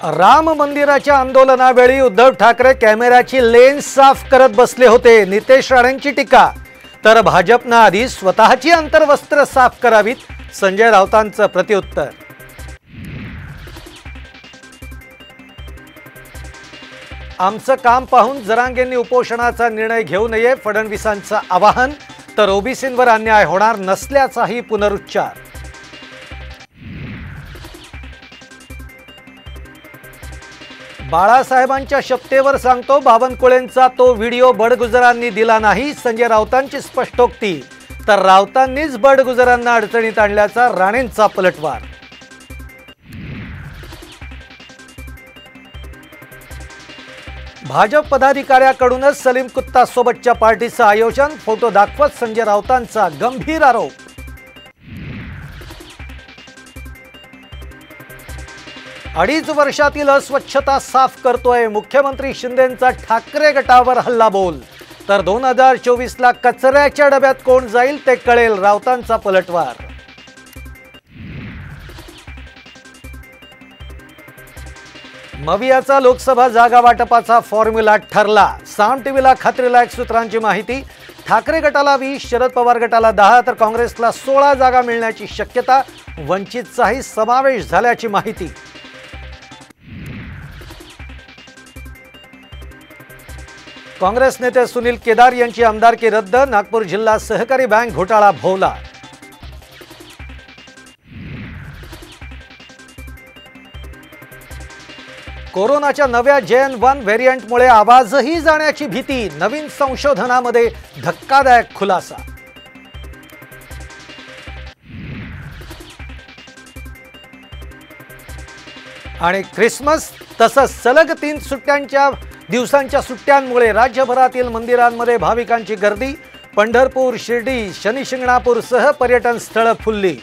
राम मंदिराच्या आंदोलनावेळी उद्धव ठाकरे कॅमेऱ्याची लेन्स साफ करत बसले होते। नितेश राणेंची टीका। तर भाजपने आधी स्वतःची अंतर्वस्त्र साफ करावीत, संजय राऊतांचं प्रत्युत्तर। आमचं काम पाहून जरांगेंनी उपोषणाचा निर्णय घेऊ नये, फडणवीसांचं आवाहन। तर ओबीसींवर अन्याय होणार नसल्याचाही पुनरुच्चार। बाळासाहेबांच्या शपथेवर सांगतो, बावनकुळेंचा तो व्हिडिओ बडगुजरांनी दिला नाही, संजय राऊतांची स्पष्टोक्ती। तर राऊतांनीच बडगुजरांना अडचणीत आणल्याचा राणेंचा पलटवार। भाजप पदाधिकाऱ्याकडूनच सलीम कुत्ता सोबतच्या पार्टीचं आयोजन, फोटो दाखवत संजय राऊतांचा गंभीर आरोप। अडीच वर्षातील अस्वच्छता साफ करतोय, मुख्यमंत्री शिंदेंचा ठाकरे गटावर हल्लाबोल। तर 2024 ला कचऱ्याच्या डब्यात कोण जाईल ते कळेल, राऊतांचा पलटवार। मवियाचा लोकसभा जागा वाटपाचा फॉर्म्युला ठरला। साम टीव्हीला खात्रीलायक सूत्रांची माहिती। ठाकरे गटाला 20, शरद पवार गटाला 10, तर काँग्रेसला 16 जागा मिळण्याची शक्यता। वंचितचाही समावेश झाल्याची माहिती। काँग्रेस नेते सुनील केदार यांची आमदारकी रद्द, नागपूर जिल्हा सहकारी बँक घोटाळा भोवला। कोरोनाच्या नव्या JN.1 व्हेरियंटमुळे आवाजही जाण्याची भीती, नवीन संशोधनामध्ये धक्कादायक खुलासा। आणि ख्रिसमस तसंच सलग 3 दिवसांच्या सुट्ट्यांमुळे राज्यभरातील मंदिरांमध्ये भाविकांची गर्दी। पंढरपूर, शिर्डी, शनी शिंगणापूरसह पर्यटन स्थळं फुलली।